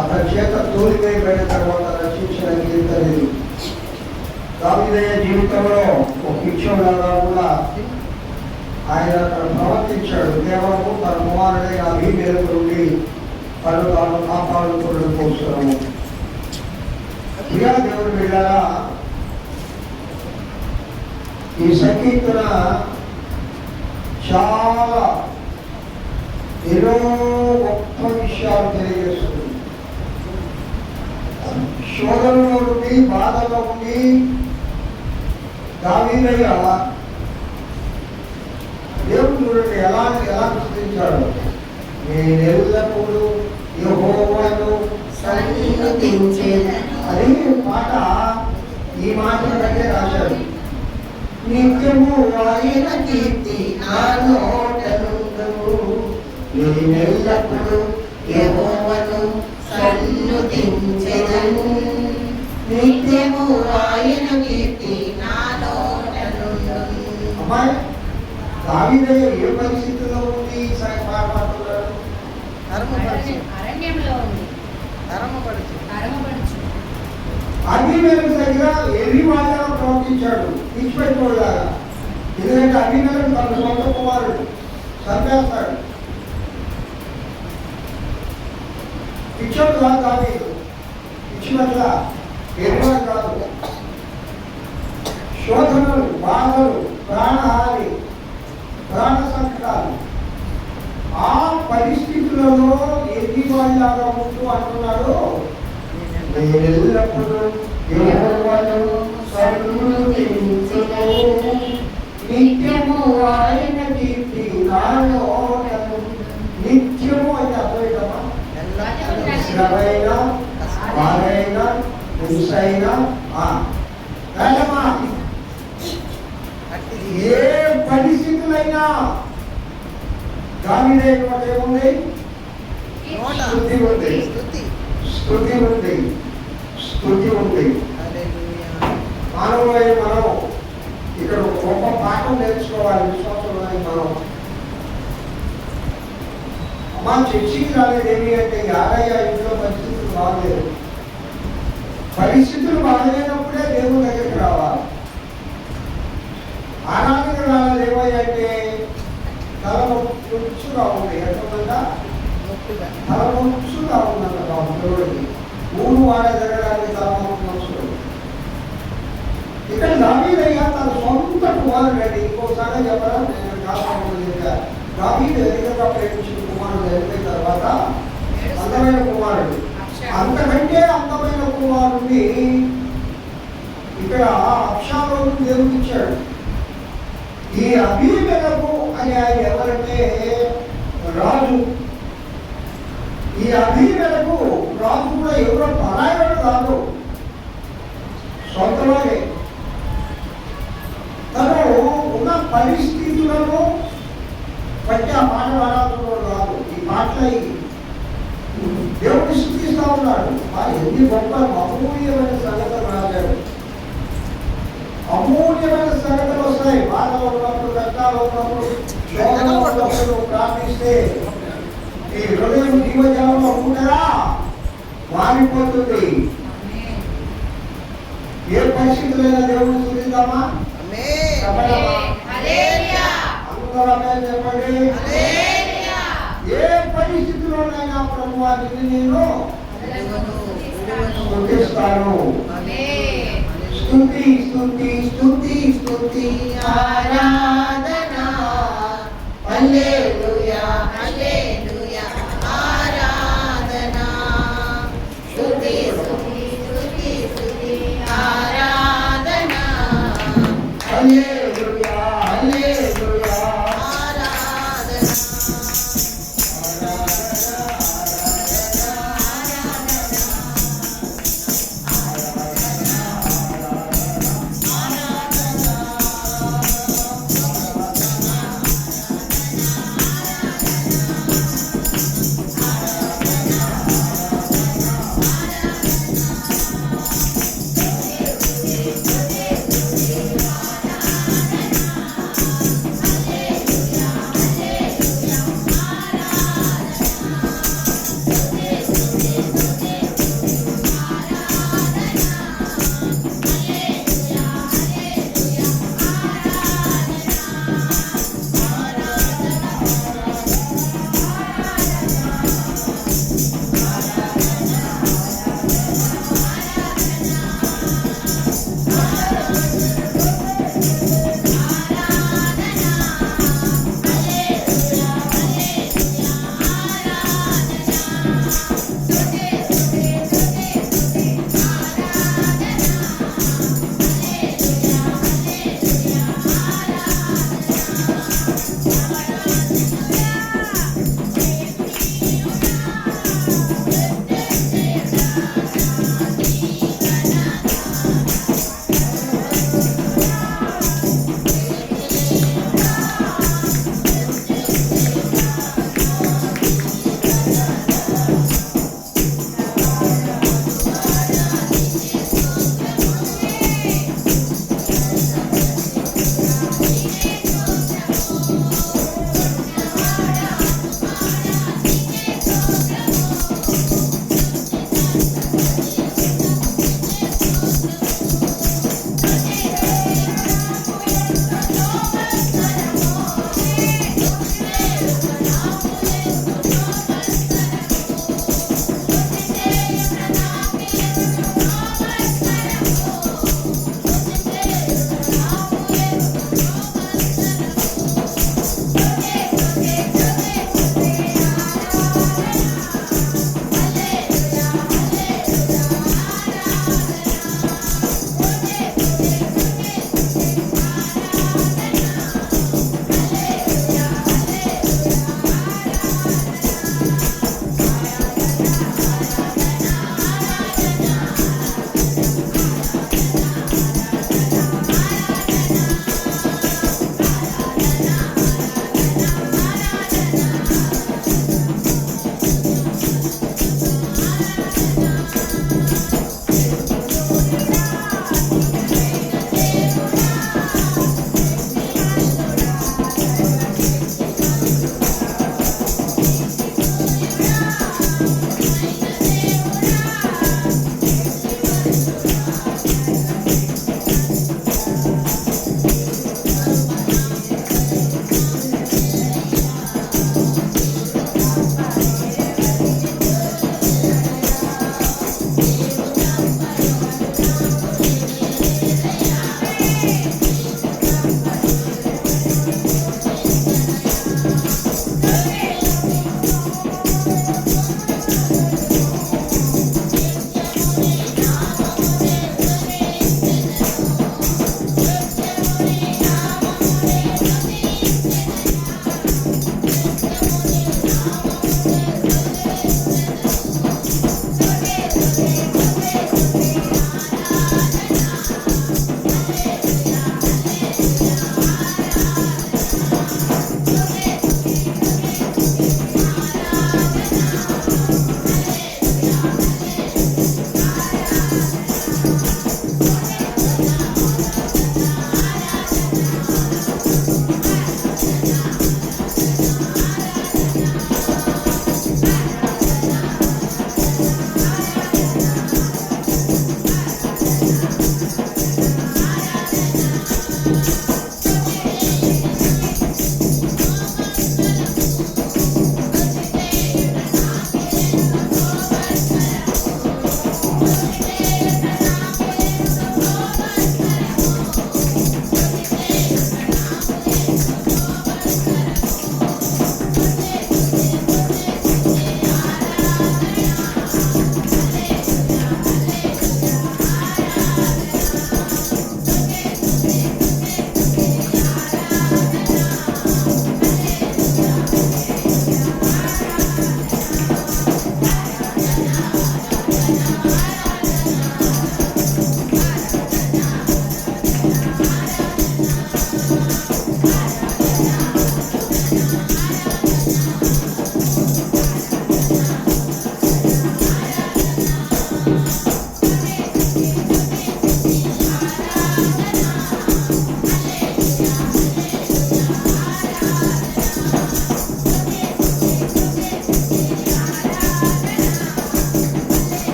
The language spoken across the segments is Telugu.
అతని చేత తోలివేయబడిన తర్వాత రక్షించిన కీర్తనది. దావీదయ్య జీవితంలో ఒక పిచ్చోలాగా కూడా ఆయన అక్కడ ప్రవర్తించాడు. కేవలము తన కుమారుడైన అబీమెలెకు నుండి తను తాను కాపాడుకోవడం కోసము. ప్రియా దేవుని బిడ్డలారా, ఈ సంకీర్తన చాలా ఎన్నో గొప్ప విషయాలు తెలియజేస్తుంది. శోధనలో నుండి, బాధలో ఉండి దావీదయ్య దేవుడు చూడండి ఎలా గుర్తించాడు. నేను ఎల్లప్పుడూ యెహోవాను సన్నిధించెదను. అదే పాట ఈ మాటల దగ్గర రాశాడు. నిత్యము ఆయన కీర్తి నా నోటనుండును. నేను ఎల్లప్పుడూ యెహోవాను సన్నిధించెదను. నిత్యము ఆయన కీర్తి నా నోటనుండును. అమ్మాయి దావీదయ్య ఏ పరిస్థితిలో ఉంది? అరణ్యంలో ఉంది. అబీమెలెకు దగ్గర ఎర్రివాడిగా ప్రవర్తించాడు, పిచ్చిపెట్టుకోలాగా. ఎందుకంటే అబీమెలెకు తన సొంత కుమారుడు చంపేస్తాడు. పిచ్చోడు కాదు దావీదు, పిచ్చిమెట్ల ఎర్రివాడు కాదు. శోధనలు, బాధలు, ప్రాణహాని, ప్రాణ సంకటాలు, ఆ పరిస్థితులలో ఎర్రివాడిలాగా ఉంటూ అంటున్నాడు, నేను ఎల్లప్పుడూ యెహోవాను సన్నిధించెదను. నిత్యము ఆయన కీర్తి నా నోటనుండును. నిత్యము అంటే అర్థమైందమ్మా? శ్రమైనా, బాధైనా, హింసైనా, ఏ పరిస్థితులైనా దావీదయ్య నోట ఏముంది? స్తుతి ఉంది, స్తుతి ఉంది, స్తుతి ఉంది. మానవులైన మనం ఇక్కడ గొప్ప పాఠం నేర్చుకోవాలి. విశ్వాసంలో మనం అమ్మా చర్చికి రాలేదు ఏమి అంటే యాదయ్య ఇంట్లో పరిస్థితులు బాగలేదు. పరిస్థితులు బాగలేనప్పుడే దేవుని దగ్గరికి రావాలి. ఆరాధన రాలేదు ఏమయ్యంటే తలనొప్పుగా ఉంది. ఎంతమందా తలనొప్పుగా ఉందంట దేవుడికి. ఊరు వాడే జరగడానికి తలనొప్పి వస్తుంది. ఇక్కడ దావీదయ్య తన సొంత కుమారుడు. ఇంకోసారి చెప్పరా, నేను చెప్పా, దావీదు ఎదురుగా ప్రేమించిన కుమారుడు అయిపోయిన తర్వాత అందమైన కుమారుడు, అంతకంటే అందమైన కుమారుడిని ఇక్కడ అబ్షాలోము దేవుడు ఇచ్చాడు. ఈ అబీమెలెకు అని ఆయన ఎవరంటే రాజు. ఈ అబీమెలెకు రాజు కూడా ఎవరో పరాయణుడు కాదు, సొంతలోనే. తను ఉన్న పరిస్థితులను బట్టి ఆ పాట పాడాల్సిన కాదు. ఈ పాటలు దేవుడిని స్తుతిస్తూ ఉన్నాడు. ఎన్ని గొప్ప అమూల్యమైన సంగతులు రాశాడు. అమూల్యమైన సంగతులు వస్తాయి. బాధలో ఉన్నప్పుడు, కష్టాలు ఉన్నప్పుడు, శోధనలో ఉన్నప్పుడు ప్రార్థిస్తే ఈ హృదయం జీవజాలంలో ఉంటారా మారిపోతుంది. ఏ పరిస్థితులైనా దేవుడిని స్తుతిద్దామా? అందరమే చెప్పండి. ఏ పరిస్థితిలోనైనా ప్రభువాన్ని నేను స్తుతిస్తాను. స్తుతి స్తుతి స్తుతి స్తుతి ఆరాధన. హల్లెలూయా హల్లెలూయా ఆరాధన. స్తుతి స్తుతి స్తుతి స్తుతి ఆరాధన. హల్లెలూయా హల్లెలూయా ఆరాధన.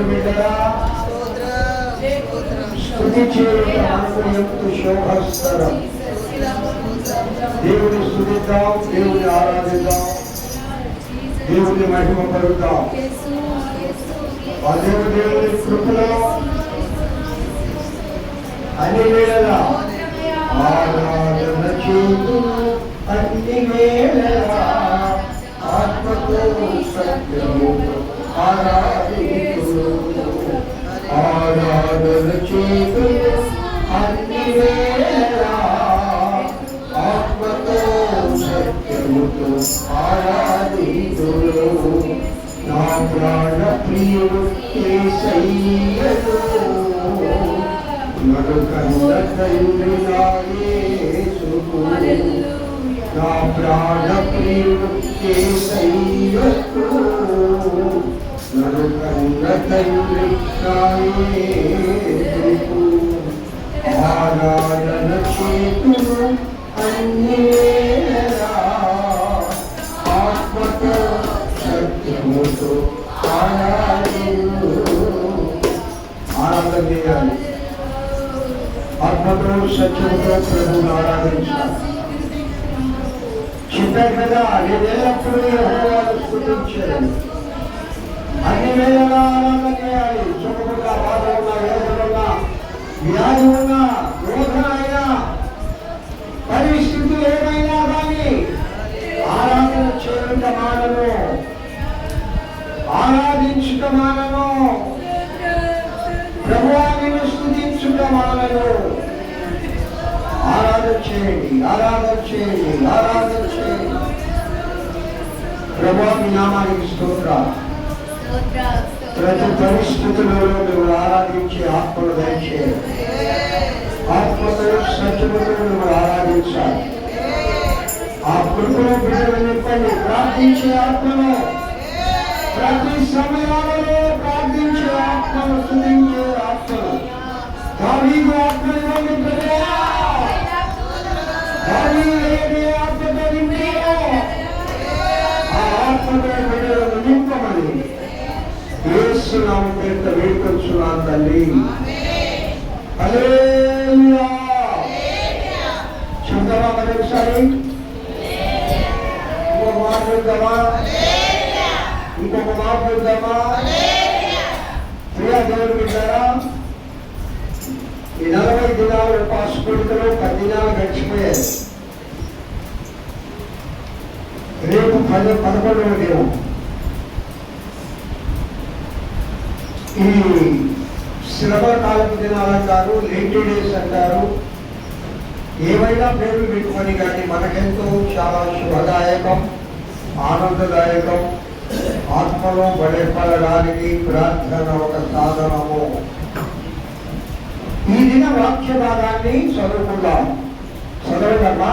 దేవుని బిడ్డరా, స్తుతి చేయుట మనకు ఎంతో శోభస్కరం. దేవుని స్తుతిద్దాం, దేవుని ఆరాధిద్దాం, దేవుని మహిమ పరుద్దాం. ఆ దేవుని కృపలో అన్ని వేళలా ఆరాధన చేయుచు, అన్ని వేళలా ఆత్మతో సత్యముతో ఆరాధించును. ఆరాధన చేయుచు, అన్ని వేళలా ఆత్మతో సత్యముతో ఆరాధించును. నా ప్రాణ ప్రియుడు యేసయ్యను, నన్ను కన్న తండ్రి నా యేసుకు. నా ప్రాణ ప్రియుడు యేసయ్యను, నన్ను కన్న తండ్రి నా యేసుకు. ఆరాధన చేతును అన్ని వేళలా ఆత్మతో సత్యముతో ఆరాధించును. ఆరాధన చేయాలి, ఆత్మతో సత్యముతో ప్రభువును ఆరాధించాలి. చెప్పారు కదా, నేను ఎల్లప్పుడూ యెహోవాను స్తుతించాను. అన్ని వేళలా ఆరాధన చేయాలి. సుఖమున్నా, బాధ ఉన్నా, వేదనున్నా, వ్యాధి ఉన్నా, రోగం అయినా, పరిస్థితులు ఏమైనా కానీ ఆరాధన చేయుట మానను, ఆరాధించుట మానను, ప్రభువాన్ని స్తుతించుట మానను. ఆరాధన చేయండి, ఆరాధన చేయండి, ఆరాధన చేయండి. ప్రభువా మీ నామానికి స్తోత్రాలు. ప్రతి పరిస్థితులలో నువ్వు ఆరాధించే ఆత్మను దయచేయండి. ఆత్మతో సత్యముతో నువ్వు ఆరాధించాలి. ఆ కృపను బిడ్డలు నింపండి. ప్రార్థించే ఆత్మను, ప్రతి సమయాలలో ప్రార్థించే ఆత్మను, స్తుతించే ఆత్మను, దావీదు ఆత్మను ఇవ్వండి ప్రభువా. దావీదు ఏ ఆత్మతో నింపారో ఆ ఆత్మతో బిడ్డలను నింపమని యేసు నామం పేరిట వేడుకొంచున్నాను తండ్రి. హల్లెలూయా. చెప్తామా మరొకసారి? ఇంకొక మాట చెప్తామా? ఇంకొక మాట చెప్తామా? ప్రియా దేవుని బిడ్డలారా, ఈ 40 దినాల ఉపవాస కూడికలో 10 దినాలు గడిచిపోయాయి. రేపు 11వ దినం. ఈ శ్రమ కాలపు దినాలు అంటారు, లేటీ డేస్ అంటారు, ఏవైనా పేర్లు పెట్టుకొని కానీ మనకెంతో చాలా శుభదాయకం, ఆనందదాయకం. ఆత్మలో బలపడడానికి ప్రార్థన ఒక సాధనము. ఈ దిన వాక్య భాగాన్ని చదువుకుందాం. చదవగలమా?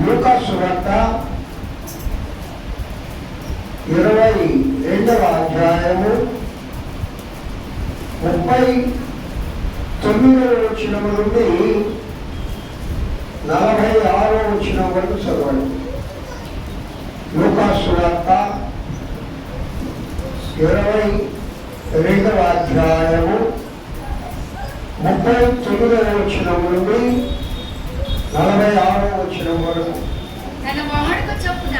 లూకాసు సువార్త 22వ అధ్యాయము 39వ వచనం నుండి 46వ వచనం వరకు చదవండి. లూకాసు సువార్త 22వ అధ్యాయము 39వ వచనం నుండి 46వ వచనం వరకు. తన మొహడుకు చొప్పున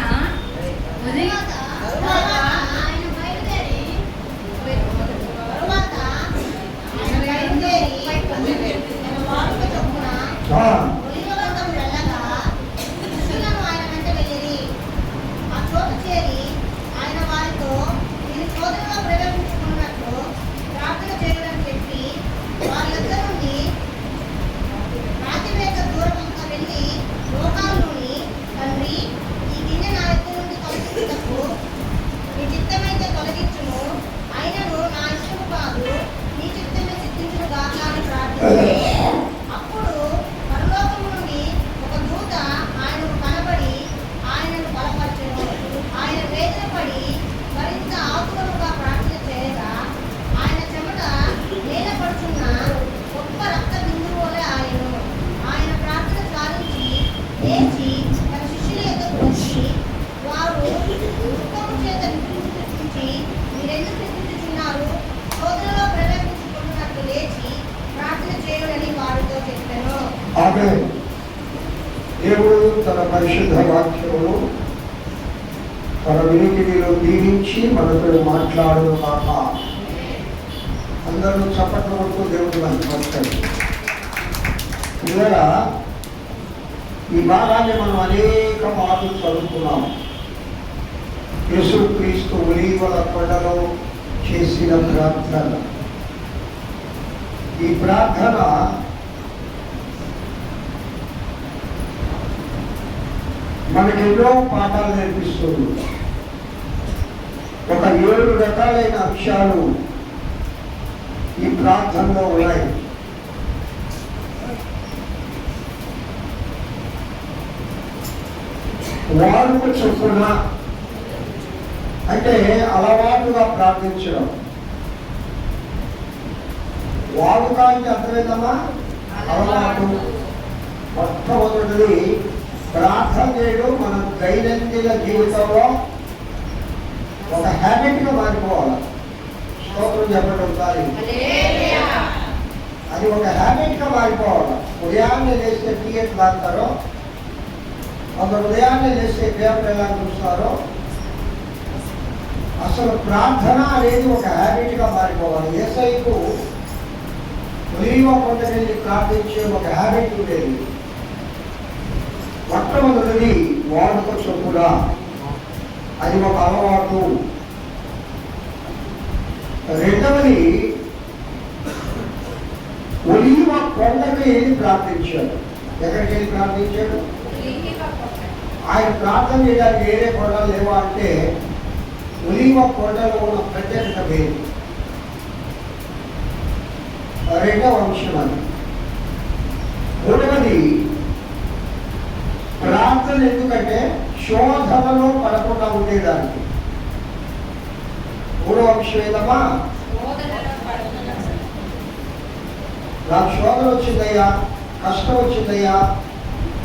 మీరెందుకు స్థితిస్తున్నారు? ఆమేన్. దేవుడు తన పరిశుద్ధ వాక్యమును తన వినికిడిలో దీవించి మనతో మాట్లాడును కాక. అందరూ చప్పట్లు కొడుతూ దేవుడు మహిమపరచండి. ఇలా ఈ భాగాన్ని మనం అనేక మార్లు చదువుకున్నాం. యేసుక్రీస్తు ఒలీవల కొండలో చేసిన ప్రార్థన. ఈ ప్రార్థన మనకి ఎన్నో పాఠాలు నేర్పిస్తుంది. ఒక 7 రకాలైన అంశాలు ఈ ప్రార్థనలో ఉన్నాయి. వాడుక చొప్పున అంటే అలవాటుగా ప్రార్థించడం. వాడుక అంటే అర్థమైందమ్మా, అలవాటు. మొట్టమొదటిది ప్రార్థన చేయడం మన దైనందిన జీవితంలో ఒక హ్యాబిట్గా మారిపోవాలి. స్తోత్రం చెప్పడం కాదు, అది ఒక హ్యాబిట్గా మారిపోవాలి. ఉదయాన్నే లేస్తే టీ ఎట్లా తాగుతారో, కొందరు ఉదయాన్నే లేస్తే పేపర్ ఎలా చూస్తారో, అసలు ప్రార్థన అనేది ఒక హ్యాబిట్గా మారిపోవాలి. యేసయ్యకు ఒలీవ కొండకెళ్ళి ప్రార్థించే ఒక హ్యాబిట్ ఉండేది. మొట్టమొదటిది వాడుక చొప్పున, అది ఒక అలవాటు. రెండవది ఒలీవ కొండకి వెళ్ళి ప్రార్థించాడు. ఎక్కడికి వెళ్ళి ప్రార్థించాడు? ఆయన ప్రార్థన చేయడానికి వేరే కొండలు లేవా అంటే ఒలీవ కొండలో ఉన్న ప్రత్యేకత వేరు. రెండవ అంశం అది. మూడవది ప్రార్థన ఎందుకంటే శోధనలో పడకుండా ఉండేదానికి. మూడవ అంశం ఏదమ్మా, నాకు శోధన వచ్చిందయ్యా, కష్టం వచ్చిందయ్యా,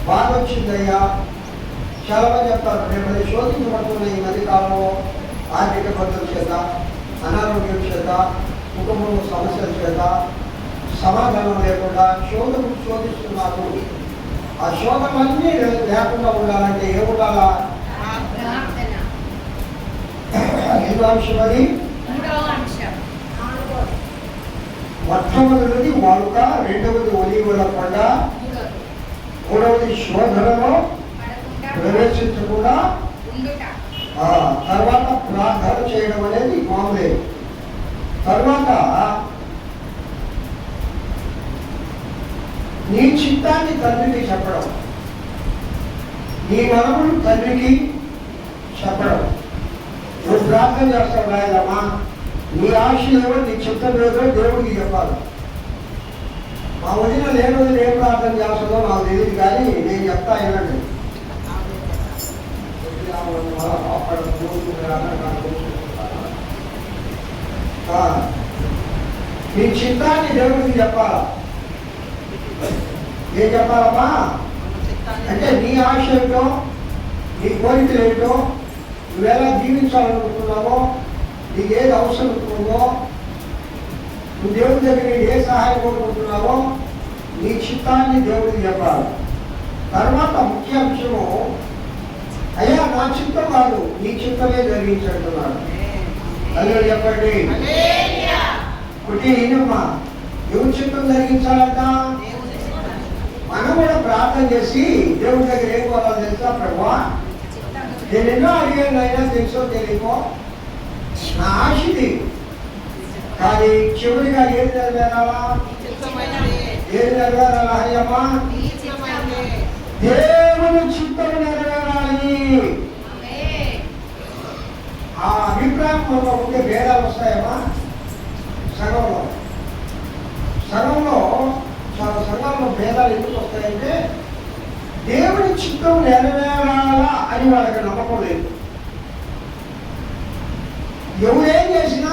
బాధ వచ్చిందయ్యా. చాలా మంది చెప్తారు, నేను శోధించబడుతున్న ఈ మధ్య కాలంలో ఆర్థిక ఇబ్బందుల చేత, అనారోగ్యం చేత, కుటుంబంలో సమస్యల చేత సమాధానం లేకుండా శోధిస్తున్నారు. ఆ శోధనలన్నీ లేకుండా ఉండాలంటే ఏ ఉండాలా? ఎన్నో అంశం అది. మొట్టమొదటిది వాడుక, రెండవది ఒలీవల కొండ, మూడవది శోధనలో ప్రవేశించకుండా, తర్వాత ప్రార్థన చేయడం అనేది మామూలే. తర్వాత నీ చిత్తాన్ని తండ్రికి చెప్పడం, నీ మనమును తండ్రికి చెప్పడం. నువ్వు ప్రార్థన చేస్తావు రాయలమ్మా, నీ ఆశ ఏమో, నీ చిత్తం ఏదో దేవుడికి చెప్పాలి. మా వదిన లేని వదిన ఏం ప్రార్థన చేస్తుందో నాకు తెలియదు, కానీ నేను చెప్తా వినండి. నీ చిత్తాన్ని దేవుడికి చెప్పాలా. ఏం చెప్పాలమ్మా అంటే నీ ఆశ ఏంటో, నీ కోరికలు ఏంటో, నువ్వెలా జీవించాలనుకుంటున్నావో, నీకు ఏది అవసరం ఉంటుందో, నువ్వు దేవుడి దగ్గర ఏ సహాయం కోరుకుంటున్నావో నీ చిత్తాన్ని దేవుడికి చెప్పాలి. తర్వాత ముఖ్య అంశము, అయ్యా నా చిత్తం కాదు, నీ చిత్తమే జరిగించంటున్నాడు. అదే చెప్పండి. ఒకటి ఈయనమ్మా, ఎవరి చిత్తం జరిగించాలంట? మనం కూడా ప్రార్థన చేసి దేవుడి దగ్గర ఏం కోరాలి తెలుసా? ప్రభువా, నేను ఎన్నో అడిగాను అయినా తెలుసో తెలియకో, నా ఆశది, కానీ చివరిగా ఏది నెరవేరాలా? ఏది నెరవేరాలా? అయ్యమ్మా, దేవుని చిత్తం నెరవేరాలి. ఆ అభిప్రాయం మనలో ఉంటే భేదాలు వస్తాయమ్మా. సగంలో చాలా సంఘాల్లో భేదాలు ఎందుకు వస్తాయంటే దేవుని చిత్తం నెరవేరాలా అని వాళ్ళకి నమ్మకం లేదు. ఎవరేం చేసినా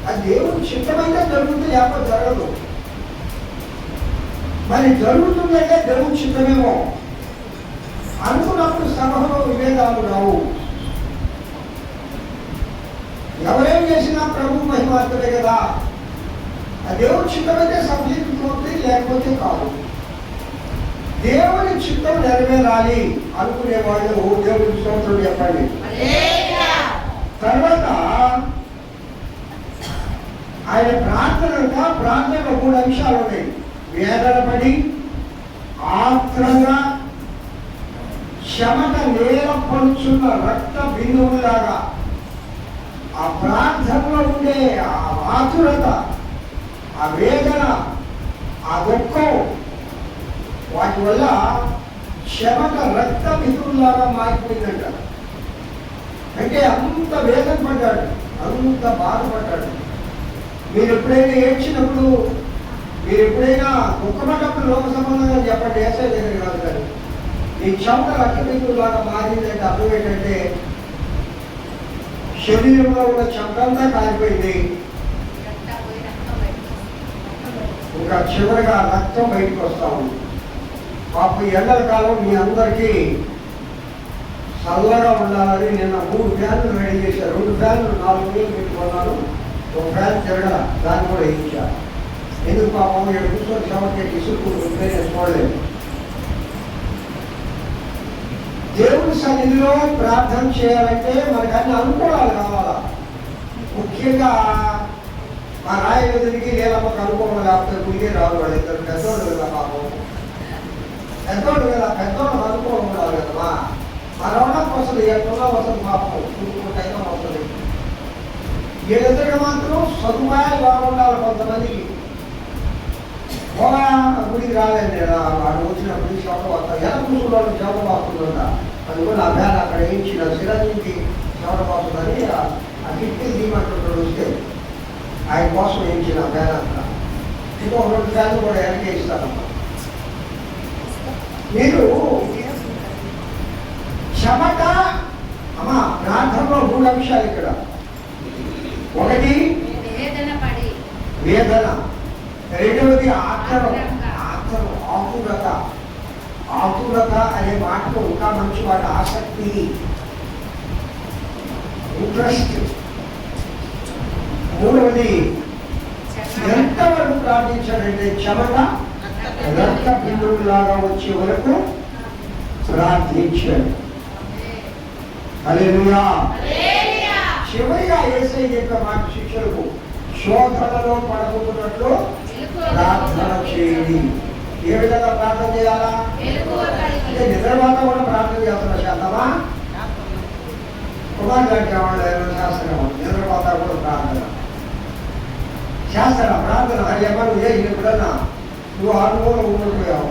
అది దేవుని చిత్తమైతే జరుగుతుంది, లేకపోతే జరగదు. మరి జరుగుతుందంటే దేవుని చిత్తమేమో అనుకున్నప్పుడు సభలో విభేదాలు రావు. ఎవరేం చేసినా ప్రభు మహిమార్థమే కదా. ఆ దేవుని చిత్తమైతే సఫలీకృతమవుతుంది, లేకపోతే కాదు. దేవుని చిత్తం నెరవేరాలి అనుకునే వాళ్ళు దేవుని స్తోత్రం చెప్పండి. తర్వాత ఆయన ప్రార్థనలో 3 అంశాలు ఉన్నాయి. వేదన పడి, ఆత్రంగా, చెమట నేల పడుచున్న రక్త బిందువులాగా ఆ ప్రార్థనలో ఉండే ఆ ఆతురత, ఆ వేదన, ఆ దుఃఖం, వాటి వల్ల చెమట రక్త బిందువులాగా మారిపోయిందంట. అంటే అంత వేదన పడ్డాడు, అంత బాధపడ్డాడు. మీరు ఎప్పుడైనా ఏడ్చినప్పుడు, మీరు ఎప్పుడైనా దుఃఖపడ్డప్పుడు లోక సంబంధంగా చెప్పండి, ఏసై దగ్గర కాదు. కానీ ఈ చెమట రక్త బిందువులాగా మారిందంటే అర్థం ఏంటంటే శరీరంలో ఉన్న చెమటంతా కాలిపోయింది, ఇంకా చివరిగా రక్తం బయటకు వస్తా ఉంది. పాపం ఎండల కాలం మీ అందరికీ చల్లగా ఉండాలని నిన్న 3 ఫ్యాన్లు రెడీ చేశారు. 2 ఫ్యాన్లు 4 వేలు పెట్టుకున్నాను. 1 ఫ్యాన్ తిరగల, దాన్ని కూడా వేయించారు. ఎందుకు పాపం ఇక్కడ కూర్చొని చెమటకి ఇసుకుంటుంటే నేను చూడలేదు. దేవుని సన్నిధిలో ప్రార్థన చేయాలంటే మనకు అన్ని అనుకూలాలు కావాలా. ముఖ్యంగా మా రాయగదికి లేదమ్మకు అనుకూలం లేకపోతే గుడికే రాదు. వాళ్ళు ఇద్దరు పెద్దోళ్ళు కదా, పాపం పెద్దోళ్ళు కదా, పెద్దోళ్ళకి అనుకూలం ఉండాలి కదమ్మా. మన వాళ్ళకి వస్తుంది, ఎక్కడో వస్తుంది, పాపం చూసుకుంటైనా వస్తుంది. వీళ్ళిద్దరికి మాత్రం సదుపాయాలు బాగుండాలి. కొంతమందికి గుడికి రాలేదు, వాడు వచ్చినప్పుడు శవం వస్తాను ఎలా కూర్చున్నాడు, శవం వస్తుందంట. అది కూడా ఆ బ్యాన్ అక్కడ వేయించిన సిరంజికి శవం వస్తుందని ఆ గిట్టి దీమంటుంటాడు. వస్తే ఆయన కోసం వేయించిన బ్యాన్ అక్కడ ఇంకో 2 ఫ్యాన్లు కూడా వెనకే ఇస్తారమ్మా. మీరు చెమట అమ్మా ప్రార్థనలో 3 అంశాలు ఇక్కడ. ఒకటి వేదన, రెండవది ఆతురత అనే మాటలో ఇంకా మంచి మాట, ఆసక్తి, ఇంట్రెస్ట్. మూడవది ఎంతవరకు ప్రార్థించాడంటే చెమట రక్త బిందువులాగా వచ్చే వరకు ప్రార్థించాడు. హల్లెలూయా. చివరిగా యేసయ్య చెప్పే మాట శిష్యులకు, శోధనలో పడబోతున్నట్లు ప్రార్థన చేయండి. ఏ విధంగా ప్రార్థన చేయాలా అంటే నిద్రవాత కూడా ప్రార్థన చేస్తున్న శాతమా కుమార్ గారికి వాళ్ళు శాస్త్రం నిద్రవాత కూడా ప్రార్థన శాస్త్ర ప్రార్థన. అది ఎవరు ఎప్పుడన్నా నువ్వు అనుభవం ఉండిపోయావు,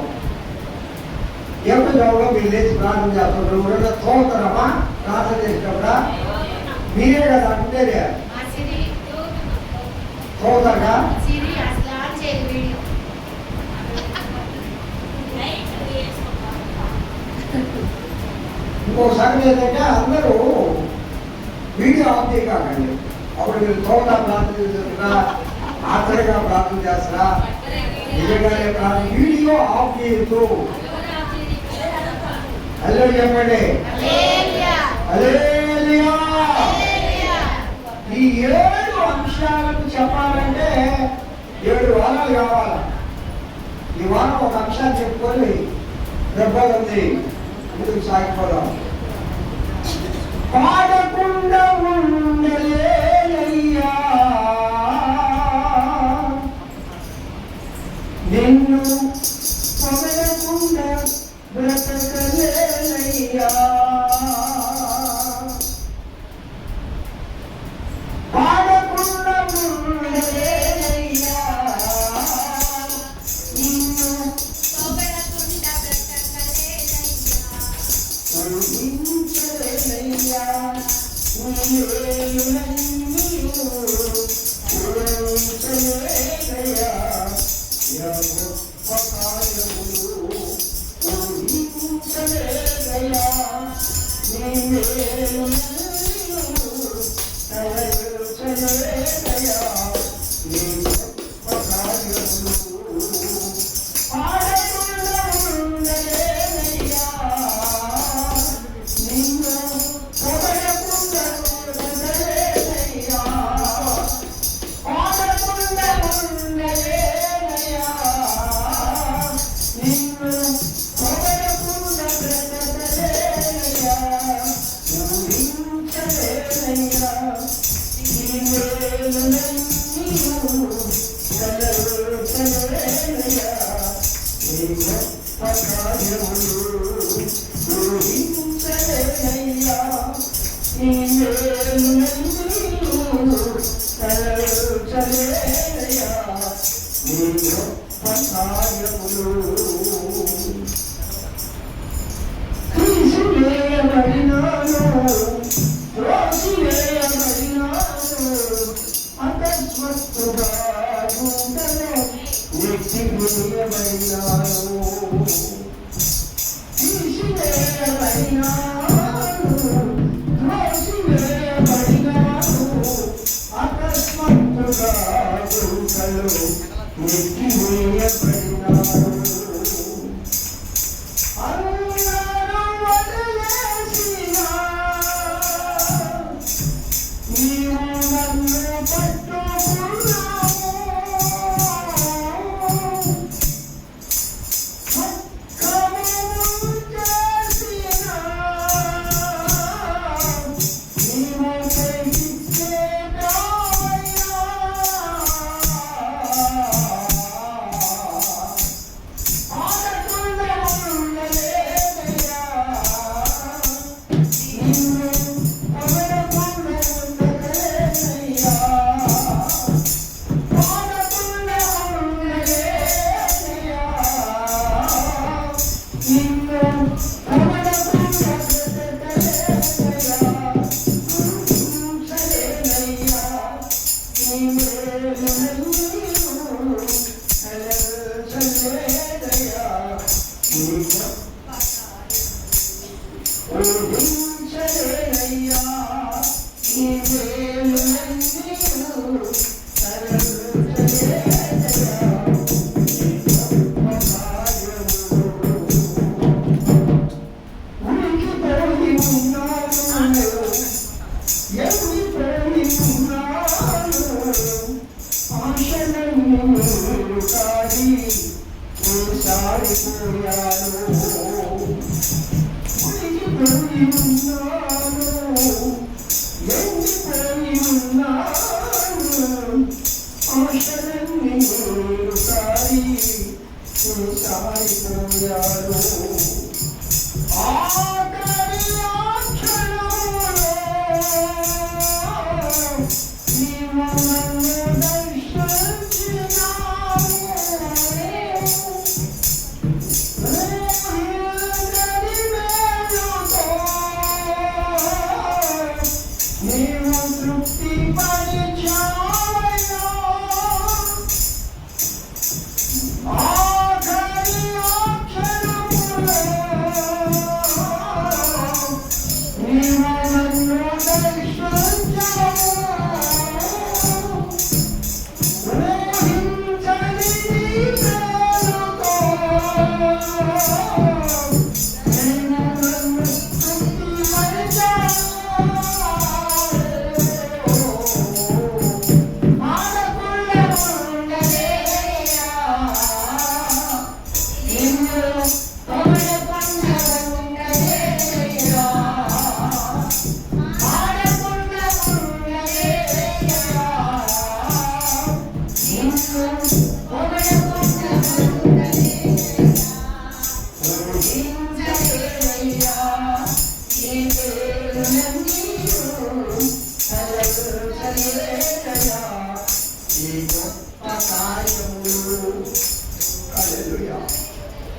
ఎప్పుడు జాబులో మీరు లేచి ప్రార్థన చేస్తున్నారు. ఎవరైనా తోలుతారమ్మా ప్రార్థన చేసినప్పుడా? మీరే కదా అంటేనే తోలుతారుగా. ఇంకో సంగతి ఏంటంటే అందరూ వీడియో ఆఫ్ చేయకండి. అప్పుడు మీరు తోట ప్రార్థన చేస్తున్నా, ఆఖరిగా ప్రార్థన చేస్తారా, నిజంగానే ప్రార్థన వీడియో ఆఫ్ చేయొద్దు. హలో చెప్పండి. హల్లెలూయా. ఈ 7 అంశాలను చెప్పాలంటే 7 వారాలు కావాలి. ఈ వారం ఒక అంశాన్ని చెప్పుకొని దెబ్బలుంది ముందుకు సాగిపోదాం. పాడకుండా ఉండలేనయ్యా నిన్ను, పొగడకుండా బ్రతకలేనయ్యా. పాడకుండా ఉండలేనయ్యా నిన్ను, పొగడకుండా బ్రతకలేనయ్యా. కరుణించలేనయ్యా కరుణించలేనయ్యా. నిన్ను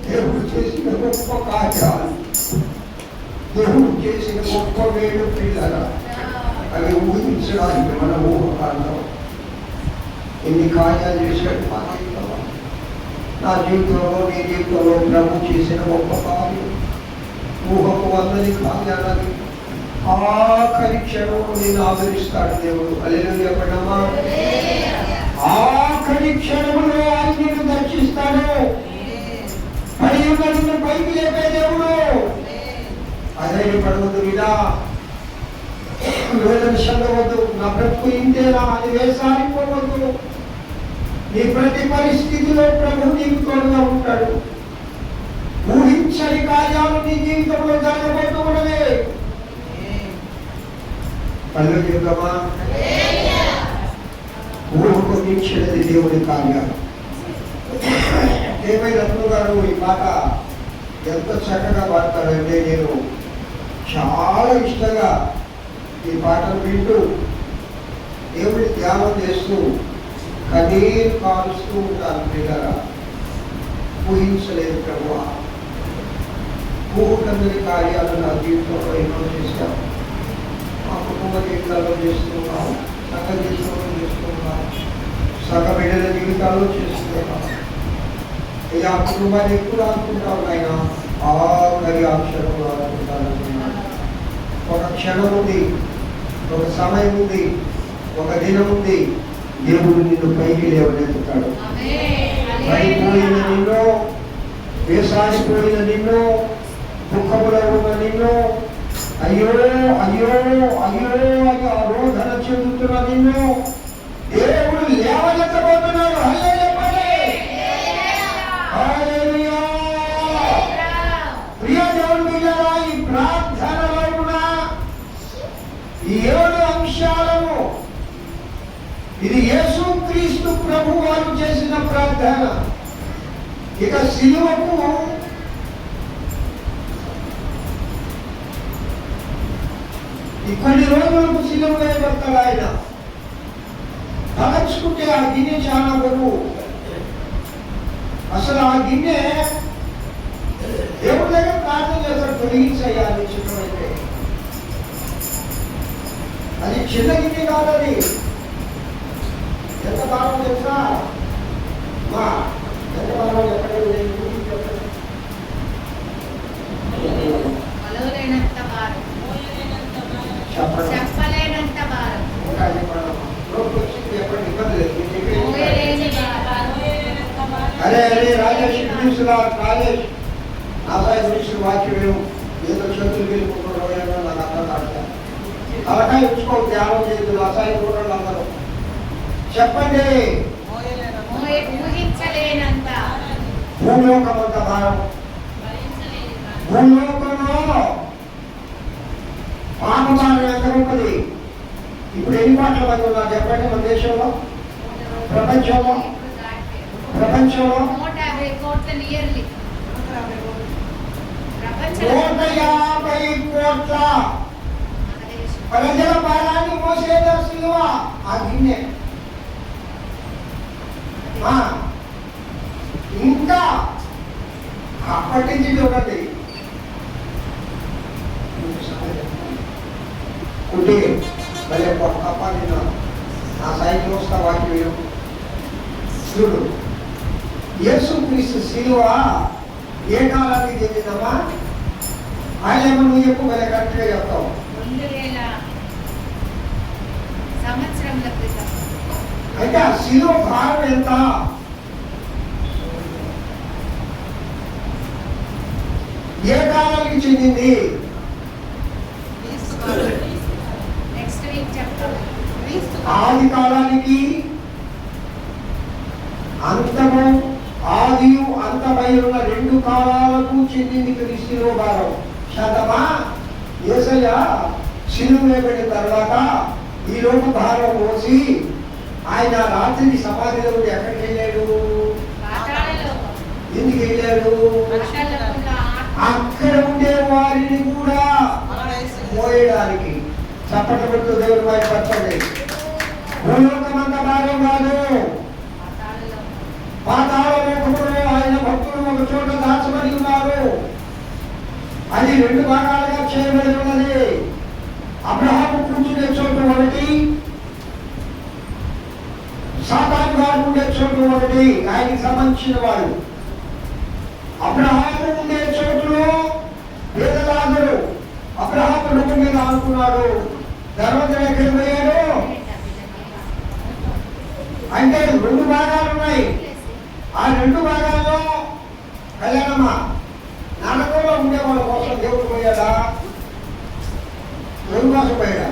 దేవుడు చేసిన గొప్ప కార్యాలు, దేవుడు చేసిన గొప్ప వేడు పిల్లల అవి ఊహించడానికి మన ఊహకాండం. ఎన్ని కార్యాలు చేశాడు మా జీవితంలో, నా జీవితంలో, నీ జీవితంలో ప్రభు చేసిన గొప్ప కార్యం. ఊహకు వందని కార్యాలని ఆఖరి క్షణంలో నేను ఆదరిస్తాడు దేవుడు. హల్లెలూయా చెప్పండమ్మా. ఆఖరి క్షణంలో ఆయన నిన్ను దర్శిస్తాడు. పడి పైకి లేపే దేవుడు. అదే పడవద్దు, ఇలా వేదన చెందవద్దు. నా బ్రతుకు ఇంతేనా అని వేసారిపోవద్దు. నీ ప్రతి పరిస్థితిలో ప్రభు నీకు తోడుగా ఉంటాడు. ఊహించని కార్యాలు నీ జీవితంలో జరగబోతున్నవే. కళ్ళు చెప్తామా? పొందించినది దేవుడి కార్యాలు. దేవై రత్న గారు ఈ పాట ఎంత చక్కగా పాడతారంటే నేను చాలా ఇష్టంగా ఈ పాటను వింటూ దేవుడి ధ్యానం చేస్తూ కన్నీరు కారుస్తూ ఉంటాను. పిల్లరా ఊహించలేదు ప్రభువా, ఊహకందరి కార్యాలు నా జీవితంలో ఎన్నో చేశాం. మా కుటుంబ జీవితాల్లో చేస్తున్నాం, సగ జీవితంలో చేస్తున్నాం, సగ బిడ్డల జీవితాల్లో చేస్తున్నాం. ఆ కుటుంబాన్ని ఎక్కువ అనుకుంటాం ఆయన ఆఖరి అక్షరంలో అనుకుంటాను. ఒక క్షణం ఉంది, ఒక సమయం ఉంది, ఒక దినం ఉంది, దేవుడు నిన్ను పైకి లేవనెత్తుతాడు. పడిపోయిన నిన్ను, వేసాడిపోయిన నిన్ను, దుఃఖములో ఉన్న నిన్ను, అయ్యో అయ్యో అయ్యో అయ్యో ఆరోధన చెందుతున్న నిన్ను దేవుడు లేవనెత్తబోతున్నాడు. ప్రియ దేవుని బిడ్డలారా, ఈ ప్రార్థనలో ఉన్న ఈ 7 అంశాలను ఇది యేసుక్రీస్తు ప్రభు వారు చేసిన ప్రార్థన. ఇక సిలువకు కొన్ని రోజులకు సిలువ వేయబడతాడు ఆయన. తలచుకుంటే ఆ గిన్నె చాలా బరువు. అసలు ఆ గిన్నె దేవుడి దగ్గర ప్రార్థన చేస్తాడు, తొలగించేయాలి చిన్నమైతే. అది చిన్న గిన్నె కాదని ఎంత భారం తెలుసా? మా ఎంత భారం ఎక్కడ చెప్పలేనంత భారం. అరే అరే రాజేష్ రాజేష్ ఆసాయి గురించి వాక్యం ఏదో చేతులు వెళ్ళిపోతున్నాడు. నాకు అర్థం కాదు. అలాగే ఉంచుకో, ధ్యానం చేయదు. అసాయి కూడా అందరూ చెప్పండి. ఊహించలేనంత భూలోకమంత భారం. భూలోకంలో పాప భారం ఎంత గొప్పది. ఇప్పుడు ఎన్ని పాటల మంది ఉన్నారు చెప్పండి మన దేశంలో, ప్రపంచంలో? 150 కోట్ల నియర్లీ 150 కోట్ల ప్రజల భారాన్ని మోసేదా సిలువ, ఆ గిన్నె. ఇంకా అప్పటి నుంచి చూడండి, ఉంటే భలే తప్పాలి. నా సైకిల్ వస్తా వాక్యం చూడు. యేసుక్రీస్తు సిలువ ఏ కాలానికి చెందిందమ్మా? ఆయన ఏమో నువ్వు చెప్పు, భలే కరెక్ట్గా చెప్తావు. 2000 సంవత్సరముల క్రితం. అయితే ఆ సిలువ భారం ఎంత? ఏ కాలానికి చెందింది? నెక్స్ట్ వీక్ చెప్తాను. ఆది కాలానికి, అంతము ఆదియు అంతమై ఉన్న 2 కాలాలకు చెందింది క్రీస్తులో భారం. శాతమా యేసయ్య సిలువ వేయబడిన తర్వాత ఈ లోపు భారం మోసి ఆయన రాత్రికి సమాధిలో ఉండి ఎక్కడికి వెళ్ళాడు? ఎందుకు వెళ్ళాడు? అక్కడ ఉండే వారిని కూడా మోయడానికి. చప్పట్లు పెడుతూ దేవుని భయపరచండి. భూలోకమంత భారం కాదు, పాతాళ లోకములో ఆయన భక్తులు ఒక చోట దాచబడి ఉన్నారు. అది 2 భాగాలుగా చేయబడి ఉన్నది. అబ్రహాము కూర్చునే చోటు ఒకటి, సాతాను గారు ఉండే చోటు ఒకటి. ఆయనకి సంబంధించిన వాడు. అబ్రహాము ఉండే చోటులో పేదలాజరు అబ్రహాము రూపం మీద అనుకున్నాడు. ధర్మజన ఎక్కడికి పోయాడు అంటే 2 భాగాలు ఉన్నాయి. ఆ 2 భాగాల్లో కళ్యాణమ్మ నరకంలో ఉండే వాళ్ళ కోసం దేవుడు పోయాడా? ఎవరి కోసం పోయాడా?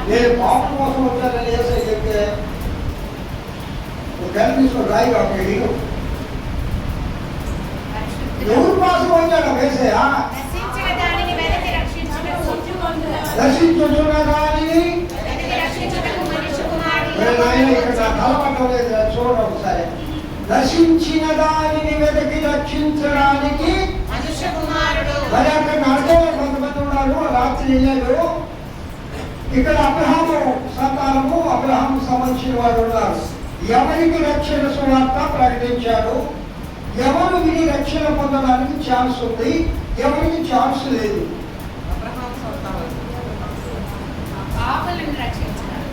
నేను పాపం కోసం వచ్చానని ఏసై చెప్తే గని తీసుకొని రాయి కాబట్టి ఎవరి కోసం వచ్చాడు వేసయ్యా? నశించిన దానిని వెతికి రక్షించుటకు దర్శించుచున్న దానిని వెతికి రక్షించుటకు మనుష్య కుమారుడు మరి నాయన ఇక్కడ నా తలపట్టం లేదు కదా, చూడండి ఒకసారి. దర్శించిన దానిని వెతికి రక్షించడానికి మనుష్య కుమారుడు మరి అక్కడ నడకలో కొంతమంది ఉన్నారు. రాత్రి వెళ్ళాడు. ఇక్కడ అబ్రహాము సంతానము, అబ్రహాము సంబంధించిన వారు ఉన్నారు. ఎవరికి రక్షణ సువార్త ప్రకటించాడు, ఎవరు విని రక్షణ పొందడానికి ఛాన్స్ ఉంది, ఎవరికి ఛాన్స్ లేదు. పాపులను రక్షించాడు.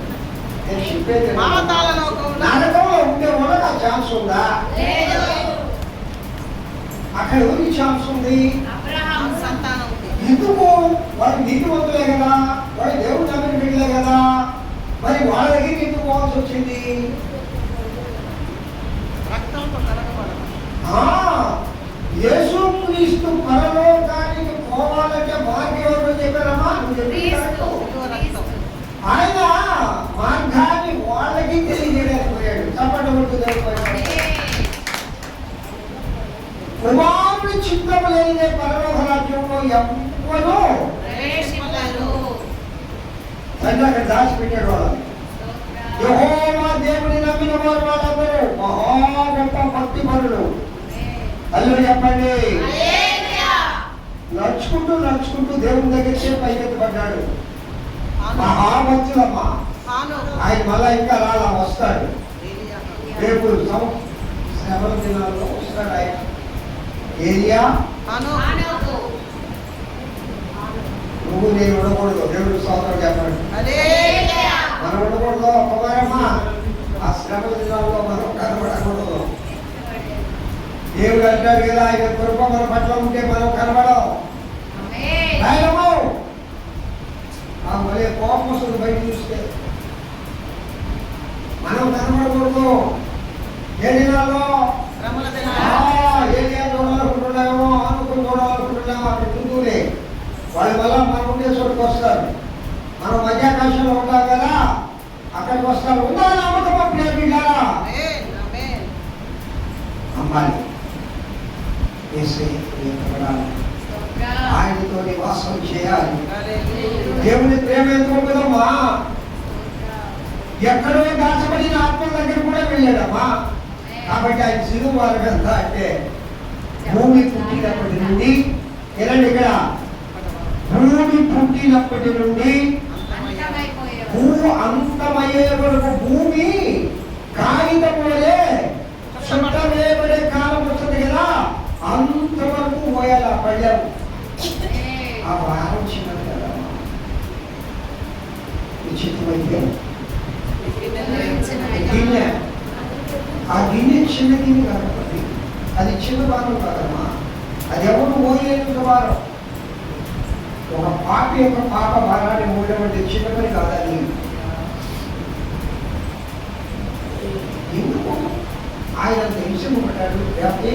నేను చెప్పేది మమతాలలోకం నరకంలో ఉండే వాళ్ళకి ఆ ఛాన్స్ ఉందా? లేదు. అక్కడ ఎవరికి ఛాన్స్ ఉంది? అబ్రహాము సంతానం ఉంది. ఎందుకు? వాడు నీతివంతులే కదా, వాడు దేవుడు నమ్మిన బిడ్డలే కదా, మరి వాళ్ళ దగ్గరికి ఎందుకు పోవాల్సి వచ్చింది? రక్తంతో కలగబడదు. యేసుక్రీస్తు పరలోకానికి పోవాలంటే మార్గం ఎవరు చెప్పారమ్మా? క్రీస్తు. ఆయన మార్గాన్ని వాళ్ళకి తెలియజేయలేకపోయాడు. చప్పటి కుమారుడి చిత్తం లేనిదే పరలోక రాజ్యంలో ఎవ్వరూ ప్రవేశింపరు. తండ్రి అక్కడ దాచిపెట్టాడు వాళ్ళని. యెహోవా దేవుని నమ్మిన వారు వాళ్ళందరూ మహా గొప్ప భక్తి పరులు. అల్లు చెప్పండి. హల్లెలూయా. నడుచుకుంటూ నడుచుకుంటూ దేవుని దగ్గరికే పైకెత్తబడ్డాడు. హాను. మహాభక్తులమ్మా. హాను. ఆయన మళ్ళా ఇంకా రాలా, వస్తాడు. ఏలియా. రేపు శ్రమల దినాల్లో వస్తాడు ఆయన. ఏలియా హాను. మానవుడు. నువ్వు నేను ఉండకూడదు. దేవుడు స్తోత్రం చెప్పండి. హల్లెలూయా. మనం ఉండకూడదు. కుమారమ్మా, ఆ శ్రమల దినాల్లో మనం కనబడకూడదు. దేవుడు అంటాడు కదా, ఆయన కృప మన పట్ల ఉంటే మనం కనబడం. ఆమేన్. రాయలము ఆ మళ్ళీ కోపం వస్తుంది బయట చూస్తే. మనం కనబడకూడదు. ఏ దినాల్లో శ్రమల ఆ, దినాలు. ఏలియా చూడాలనుకుంటున్నామో, అనుకుని చూడాలనుకుంటున్నామో అక్కడ చుట్టూనే వాళ్ళు మళ్ళా మన ఉండే చోటుకు వస్తారు. మనం మధ్యాకాశంలో ఉంటాం కదా, అక్కడికి వస్తారు. ఉందా నమ్మకం ప్రేమిలారా? ఆమేన్. ఆమేన్. అమ్మాలి వేసే కనబడాలి. ఆయనతో నివాసం చేయాలి. హల్లెలూయా. దేవుని ప్రేమ ఎంత ఉంటుందమ్మా. ఎక్కడో దాచబడిన ఆత్మ దగ్గర కూడా వెళ్ళాడమ్మా. కాబట్టి ఆయన సిలువ మార్గం ఎంత అంటే భూమి పుట్టినప్పటి నుండి ఎలాంటి ఇక్కడ భూమి పుట్టినప్పటి నుండి అంతమయ్యే వరకు భూమి కాగితం వలె చుట్టవేయబడే కాలం వస్తుంది కదా, అంతవరకు పోయాలి ఆ పళ్ళెం. ఆ వారం చిన్నది కదా, విచిత్రమైతే గిన్నె, ఆ గిన్నె చిన్న గిన్నె కాబట్టి అది చిన్న భాగం కాదమ్మా. అది ఎవరు మోయలేని భారం. ఒక పాప యొక్క పాప భారాన్ని మోయడం అంటే చిన్న పని కాదని. ఎందుకు ఆయన హింస పడ్డాడు? లేకపోతే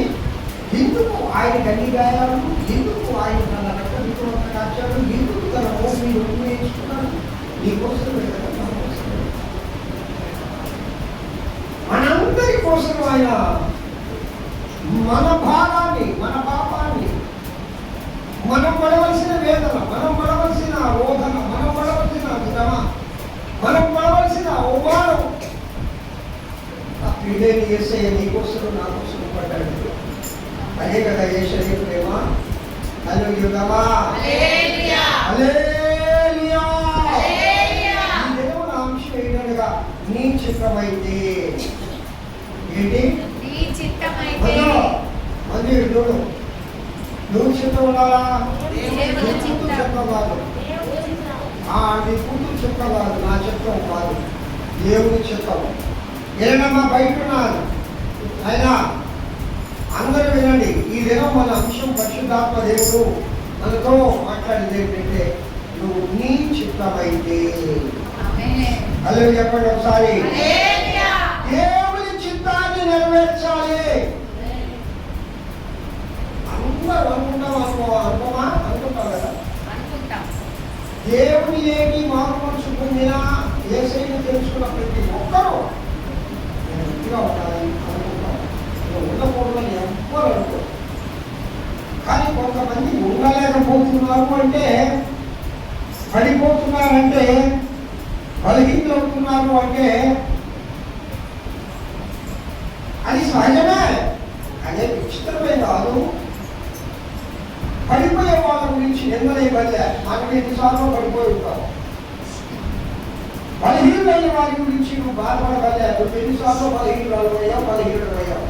ఎందుకు ఆయన గన్ని గాయాలు, ఎందుకు ఆయన తన రక్తంతో కాచాడు, ఎందుకు తన మోసం వేయించుకున్నాడు? నీకోసం మనందరి కోసం ఆయన మన భారాన్ని, మన పాపాన్ని, మనం పడవలసిన వేదన, మనం పడవలసిన రోధన, మనం పడవలసిన శ్రమ, మనం పడవలసిన అవమానం పీడేని యేసయ్య నీకోసం నా కోసం పడ్డాడు. అదే కదా యేసయ్య ప్రేమ. హల్లెలూయా. హల్లెలూయా. హల్లెలూయా. హల్లెలూయా. ఈ దేవుని అంశం ఏంటనగా నీ చిత్తమైతే ఏంటి? నీ చిత్తమైతే మందిరు చూడు, నువ్వు చిత్తం ఉండాలా? దేవుని నీ చిత్తం. కూతురు చిత్తం కాదు, నీ కూతురు చిత్తం కాదు, నా చిత్తం కాదు, దేవుని చిత్తం. ఏదమ్మా బయట ఉన్నారు అయినా అందరూ వినండి. ఈ దినం మన అంశం పరిశుద్ధాత్మ దేవుడు మనతో మాట్లాడింది ఏంటంటే నువ్వు నీ చిత్తమైతే. ఆమేన్. అలా చెప్పండి ఒకసారి. హల్లెలూయా. దేవుని చిత్తాన్ని నెరవేర్చాలి. అందరూ అనుకుంటాం, అనుకోమా అనుకుంటాం కదా. అనుకుంటాం. దేవుని ఏమి మారు మనసు పొందినా యేసయ్యను తెలుసుకున్న ప్రతి ఒక్కరూ నేను వృత్తిగా ఉండాలి అనుకుంటాం. నేను ఉండకూడదని ఎవ్వరు అనుకోరు. కానీ కొంతమంది ఉండలేకపోతున్నారు అంటే పడిపోతున్నారంటే, బలహీనలు అవుతున్నారు అంటే అది సహజమే. అదే విచిత్రమే కాదు. పడిపోయే వాళ్ళ గురించి నిందలే వల్లే మనం ఎన్నిసార్లు పడిపోయి ఉంటాం. బలహీనులైన వారి గురించి నువ్వు బాధపడవల్లే, నువ్వు ఎన్నిసార్లు బలహీనుడయ్యావు.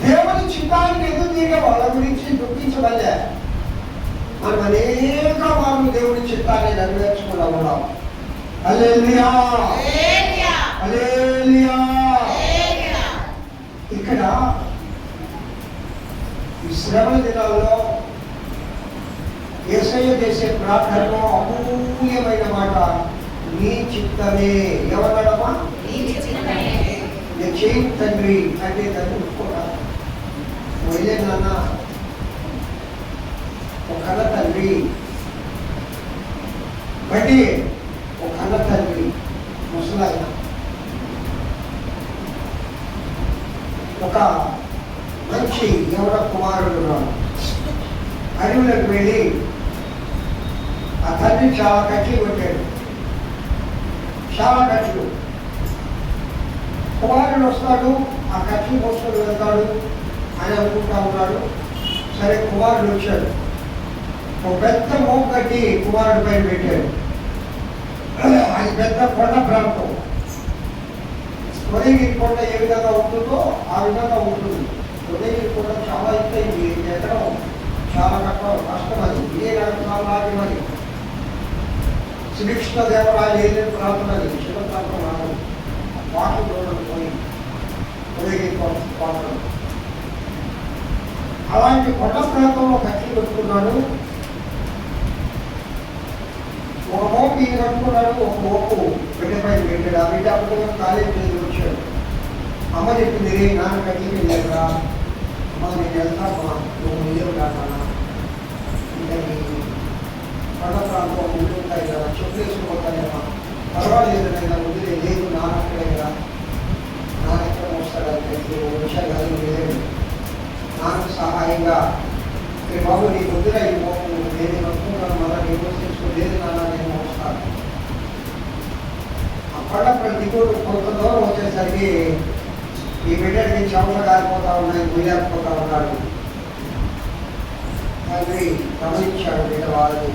దేవుని చిత్తానికి ఎదురు తీరే వాళ్ళ గురించి దుఃఖించవల్లే, మనం అనేక మార్లు దేవుని చిత్తాన్ని నెరవేర్చుకున్నా ఉన్నాం. హల్లెలూయా, హల్లెలూయా. ఇక్కడ ఈ శ్రమల దినాల్లో యేసయ్య చేసే ప్రార్థనలో అమూల్యమైన మాట, నీ చిత్తమే. ఎవరమ్మా? నేను చేయను తండ్రి అంటే తండ్రి కూడా వెళ్ళే నాన్న ఒక కన్న తండ్రి బట్టి ఒక కన్న తండ్రి ముసలాయన ఒక మంచి యవన కుమారుడు అడవులకు వెళ్ళి ఆ తండ్రి చాలా కట్లు కొట్టాడు. చాలా కట్లు. కుమారుడు వస్తాడు, ఆ కట్లు మోసుకొని వెళ్తాడు అని అనుకుంటా ఉన్నాడు. సరే, కుమారుడు వచ్చాడు. ఒక పెద్ద మోపు కట్టి కుమారుడి పైన పెట్టాడు. అది పెద్ద కొండ ప్రాంతం. ఉదయగిరి కొండ ఏ విధంగా ఉంటుందో ఆ విధంగా ఉంటుంది. ఉదయగిరి కొండ చాలా ఎత్తైంది, ఎక్కడం చాలా కష్టం. అది విజయనగరం అది శ్రీకృష్ణదేవరాయలు ఏదైనా ప్రాంతం, అది శివ ప్రాంతం రాదు. వాటర్ రోడ్డు పోయి ఉదయగిరి కొండ అలాంటి కొండ ప్రాంతంలో కట్టి పెట్టుకున్నాడు. ఒక మోపు ఈయన కట్టుకున్నాడు, ఒక మోపు బిడ్డపైన పెట్టాడు. ఆ బిడ్డ అప్పుడు కాలేజీ వచ్చాడు. అమ్మ చెప్పింది, నాన్న కట్టి వెళ్ళారా, అమ్మ నేను వెళ్తామా, నువ్వు లేవు నాన్న, ఇంకా కొండ ప్రాంతం ముందు ఉంటాయి కదా, చెప్పులు వేసుకుపోతానేమా, పర్వాలేదు నైనా వదిలే, లేదు నాన్న అక్కడే కదా, నాన్న ఎక్కడ వస్తాడు అంటే వచ్చాడు కదా, లేదు నాన్నకు సహాయంగా బాబు నీ వద్దురా ఈ మోపు, నేను అనుకున్నాను మళ్ళీ నేను తెలుసుకోలేదు నాన్న, నేను వస్తాను. ఆ కొండ దిగుడు కొంత దూరం వచ్చేసరికి ఈ బిడ్డకి చెమట కారిపోతా ఉన్నాయి, ముయ్యకపోతా ఉన్నాడు. తండ్రి గమనించాడు బిడ్డ వాళ్ళని.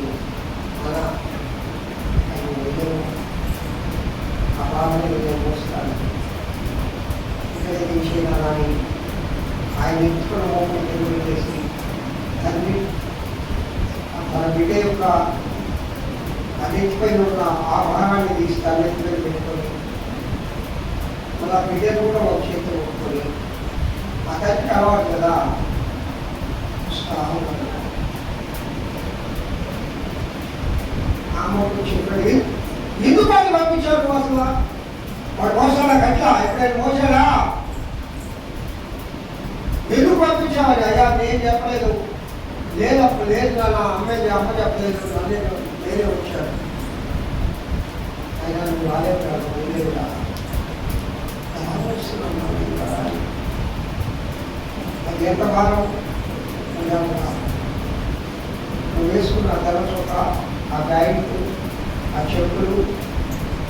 మన ఆ బాధని నేను మోస్తాను, ఇక్కడ తీసేనా అని ఆయన ఎంచుకున్న మోపం తెలుగు చేసి తండ్రి తన బిడ్డ యొక్క అన్నిటిపైన ఉన్న ఆ భారాన్ని తీసి తల్లిపై పెట్టుకొని మళ్ళీ ఆ బిడ్డను కూడా ఒక చేతిలో ఒప్పుకొని, ఆ తండ్రికి అలవాటు కదా ఉత్సాహం. ఆ మోపు చెప్పండి, ఎందుకు ఆయన పంపించాడు అసలు? వాడు మోసాడా గట్లా? ఎప్పుడైనా మోసాడా? ఎందుకు పంపించామని? అయ్యా నేను చెప్పలేదు, లేదు అప్పుడు లేదు నాన్న, అమ్మ చెప్పలేదు, నేనే వచ్చాడు. అయినా నువ్వు రాలేదు కాదు, వెళ్ళేదా అది ఎంత భారం? నువ్వు వేసుకున్న తెరచోట, ఆ బ్యాగ్, ఆ చెప్పులు,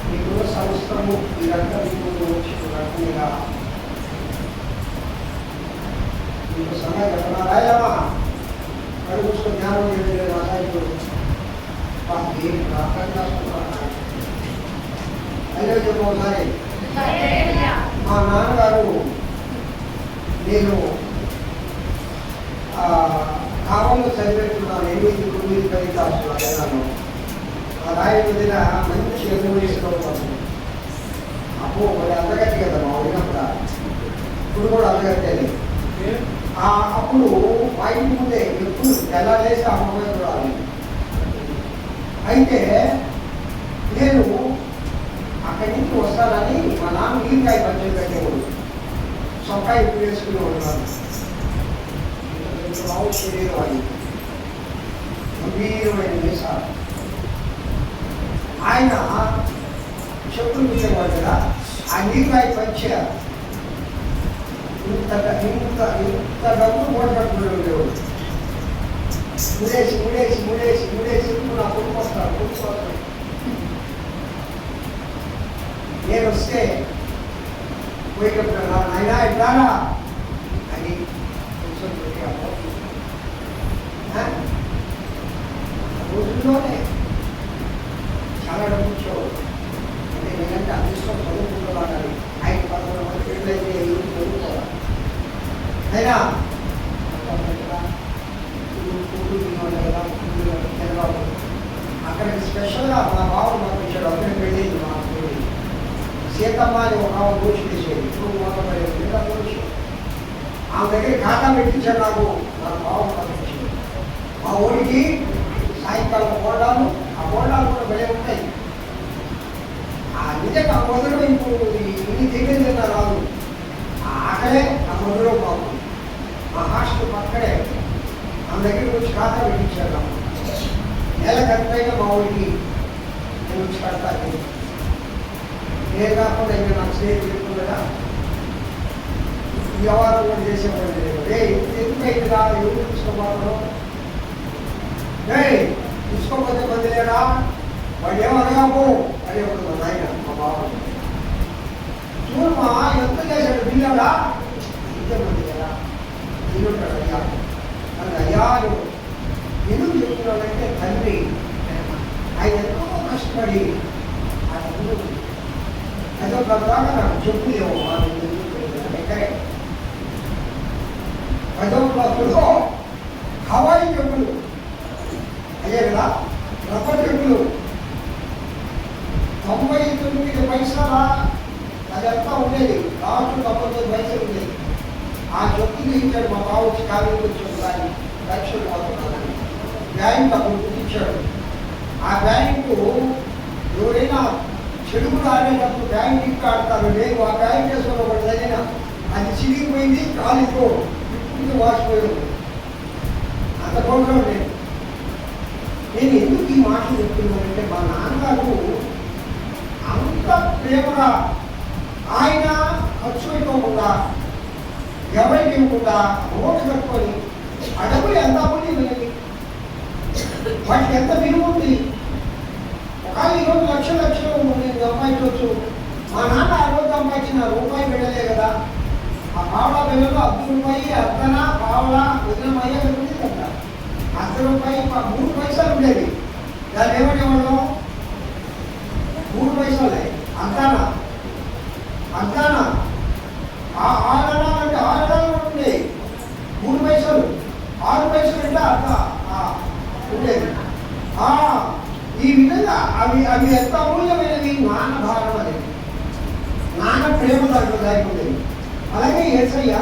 నీకు సంవత్సరము ఇదంతా నీకు వచ్చిన నీకు సమయం చెప్పనా? రాయమా కడు చూసుకొని జ్ఞానం చేయలేదు అసాయికుడు అయ్యో చెప్పు ఒకసారి. మా నాన్నగారు నేను కావంలో చదివేస్తున్నాను, 8, 9, 10 క్లాసులు అయ్యాను. ఆ రాయి వదిన మంచి ఎదుగుతాను. అప్పుడు మరి అంతగట్టి కదా మా వదినప్పుడు, ఇప్పుడు కూడా అంతగట్టేది. అప్పుడు మా ఇంటి ముందే ఎప్పుడు ఎలా లేసి అమ్మగా చూడాలి. అయితే నేను అక్కడి నుంచి వస్తానని మా నాన్న నీరుకాయ పంచలు పెట్టేవాడు, సొక్కాయ ఇప్పుడు వేసుకునేవాడు. రావు శరీరం అది గంభీరమైన వేసారు. ఆయన చెప్పులు పెట్టేవాడు కదా, ఆ నీరుకాయ పంచ ఇంత డబ్బులు పోటీ పట్టుకునే ఉండేవాడు. ముడేసి నా నేను వస్తే పోయేటప్పుడు నాయన ఎట్లానా అని కొంచెం రోజుల్లోనే చాలా డబ్బు అంటే నేనంటే అదృష్టం చదువుకుంటున్నాను. 5-10 మంది పెళ్ళైతే చదువుకోవాలి అయినా అక్కడికి స్పెషల్గా మా బాబు మాకు ఇచ్చాడు. అక్కడికి వెళ్ళేది మా పెళ్ళి సీతమ్మ అని ఒక దోషి తీసేది. ఇప్పుడు మొత్తం దోషి ఆమె దగ్గర ఖాతా పెట్టించాడు. నాకు మా బాబు పంపించాడు. మా ఊరికి సాయంకాలం బోండాలు, ఆ బోండాలు కూడా భలే ఉంటాయి. ఆ నిజంగా ఆ మొదలు ఇప్పుడు ఇన్ని దగ్గర రాదు. ఆ ఆకలే ఆ మొదలు బాబు మా హాస్టల్ పక్కడే ఆమె దగ్గరికి వచ్చి ఖాతా పెట్టించాడు. నెల ఖర్చైనా మా ఊరికి నేను వచ్చి కడతాను. నేను కాకుండా ఇంకా నాకు స్నేహితులు కదా వ్యవహారం కూడా చేసేవాళ్ళు లేదు. ఎందుకైతే కాదు ఎవరు తీసుకోబోతారు? తీసుకోకపోతే మంది లేరా? వాడు ఏమనగాము అని ఒకడు నాయన మా బాబు చూడమా ఎంత చేశాడు బిల్లాడా ఇంతే మంది కదా ఇల్లుంటాడు. అయ్యా అని అయ్యారు ఎందుకు చెప్తున్నాడంటే తండ్రి ఆయన ఎంతో కష్టపడి ఆ డబ్బులు అదొక దాకా నాకు చెప్పులేవు ఎక్కడే 10వ క్లాసులో హవాయి చెప్పులు అయ్యే కదా రబ్బర్ చెప్పులు 99 పైసల అదంతా ఉండేది. లాస్ట్ 99 పైసలు ఉండేది. ఆ చెప్పులు ఇచ్చాడు మా బాబు వచ్చి కాలేజీ వచ్చాడు. కానీ లక్షలు పోతున్నాను బ్యాంక్ అప్పుడు కుట్టించాడు. ఆ బ్యాంకు ఎవరైనా చెడుగులు ఆడేటప్పుడు బ్యాంక్ ఇంటి ఆడతారు. నేను ఆ బ్యాంక్ చేసుకుని ఒకటి తగిన అది చిరిగిపోయింది. కాలుతో ఇప్పుడు వాసిపోయింది. అంత ప్రోగ్రాం నేను ఎందుకు ఈ మాటలు చెప్తున్నానంటే మా నాన్నగారు అంత ప్రేమగా ఆయన ఖర్చు పెట్టుకోకుండా ఎవరికి ఇవ్వకుండా ఓటు కట్టుకొని ఆ డబ్బులు ఎంత అవ్వండి మనకి వాటికి ఎంత విలువ ఉంది. ఒకవేళ ఈరోజు లక్షలు నేను సంపాదించవచ్చు. మా నాన్న ఆ రోజు సంపాదించిన రూపాయి వెళ్ళలే కదా. ఆ పావలా బిళ్ళలో ₹10 అర్ధన పావలా ఉదయమయ్యే ఉంది కదా. ₹1 3 పైసలు ఉండేది. దాన్ని ఏమనేవాళ్ళం? 3 పైసలే అర్ధన అర్ధన ఆరణ అంటే 6 ఉండేది. 3 పైసలు 6 పైసలు అంటే అర్ధ ఉండేది. ఈ విధంగా అవి ఎంత అమూల్యమైనవి. నాన్న భారం అనేది నాన్న ప్రేమ దానికి. అలాగే యేసయ్య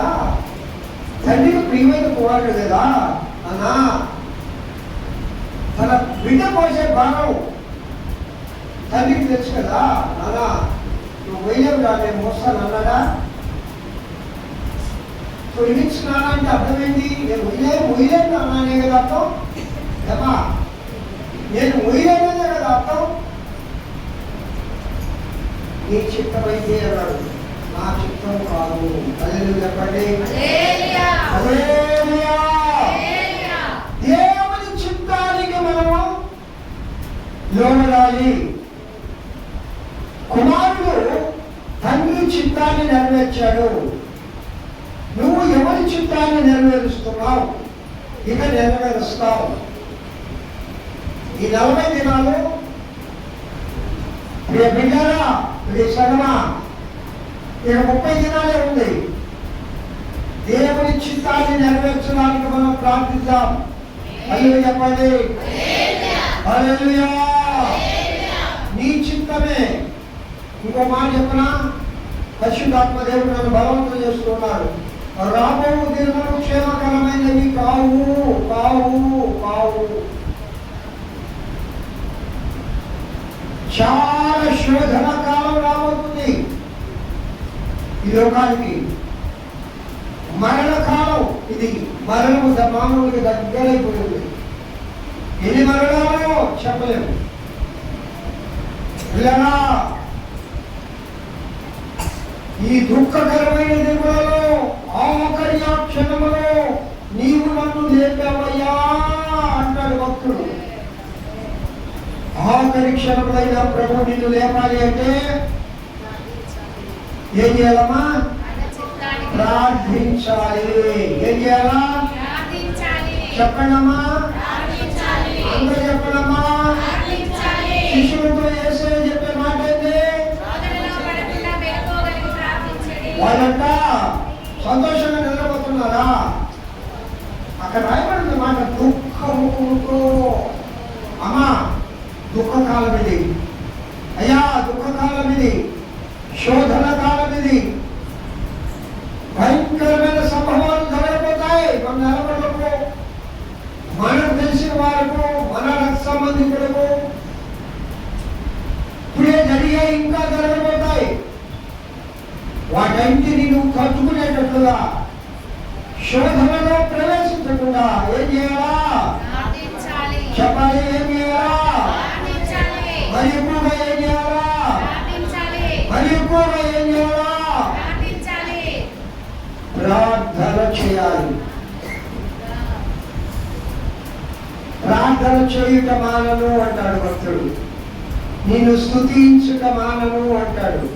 తండ్రికి ప్రియమైన కుమారుడు కదా అన్నా తన బిడ్డ పోసే భారం తండ్రికి తెలుసు కదా. నాన్న నువ్వు వేయలేవు రా నేను మోస్తాను అన్నాడా? తొలగించున్నానా అంటే అర్థమైంది. నేను మొయ్యలేను అన్నానే కదా అర్థం. ఏమా నేను మొయ్యలేదే కదా అర్థం. నీ చిత్తమైతే అన్నాడు, నా చిత్తం కాదు. హల్లెలూయా చెప్పండి. దేవుని చిత్తానికి మనము లోబడాలి. కుమారుడు తండ్రి చిత్తాన్ని నెరవేర్చాడు. నువ్వు ఎవరి చిత్తాన్ని నెరవేరుస్తున్నావు? ఇక నెరవేరుస్తావు. ఈ 40 దినాలు బిడ్డారా సగమా ఇక 30 దినాలే ఉంది. దేవుని చిత్తాన్ని నెరవేర్చడానికి మనం ప్రార్థిద్దాం. హల్లెలూయా చెప్పండి. హల్లెలూయా. నీ చిత్తమే. ఇంకో మాట చెప్పనా? పరిశుద్ధాత్మ దేవుడు నన్ను బలవంతం చేస్తున్నాడు. రాబో దినములు క్షేమకరమైనవి కావు కావు కావు. చాలా శోధన కాలం రాబోతుంది ఈ లోకానికి. మరణకాలం ఇది. మరణము మానవుడికి దగ్గరైపోయింది. ఎన్ని మరణాలో చెప్పలేము. ఇలా ఈ దుఃఖకరమైన దిగులలో ఆఖరి క్షణములో నీవు నన్ను లేపావయ్యా అంటాడు భక్తుడు. ఆఖరి క్షణములైన ప్రభు నిన్ను లేపాలి అంటే ఏం చేయాలమ్మా? ఆయన చిత్తానికి ప్రార్థించాలి. ఏం చేయాలా? ప్రార్థించాలి. చెప్పండమ్మా, ప్రార్థించాలి. అందరూ చెప్పండమ్మా. ప్రార్థించాలి. శిష్యులతో యేసు చెప్పే మాట ఏంటి? శోధనలో పడకుండా మెలకువగలిగి ప్రార్థించండి. వాళ్ళంట సంతోషంగా నిద్రపోతున్నారా? అక్కడ రాయబడిన మాట దుఃఖముతో. అమ్మా, దుఃఖకాలం ఇది. అయ్యా, దుఃఖకాలం ఇది, శోధన కాలం ఇది. భయంకరమైన సంభవాలు జరగబోతాయి. మన నిలబడలకు, మనకు తెలిసిన వారికి, మన రక్త సంబంధికులకు ఇప్పుడే జరిగాయి, ఇంకా జరగబోతాయి. వాటన్నిటిని నువ్వు తట్టుకునేటట్లుగా శోధనలో ప్రవేశించకుండా ఏం చేయాలా? ప్రార్థించాలి. చెప్పాలి. ఏం చేయాలా? ప్రార్థించాలి. మరి ఎక్కువగా ఏం చేయాలా? ప్రార్థించాలి. మరి ఎక్కువగా ఏం చేయాలా? ప్రార్థించాలి. ప్రార్థన చేయాలి. ప్రార్థన చేయుట మానను అంటాడు భక్తుడు. నిన్ను స్తుతించుట మానను అంటాడు.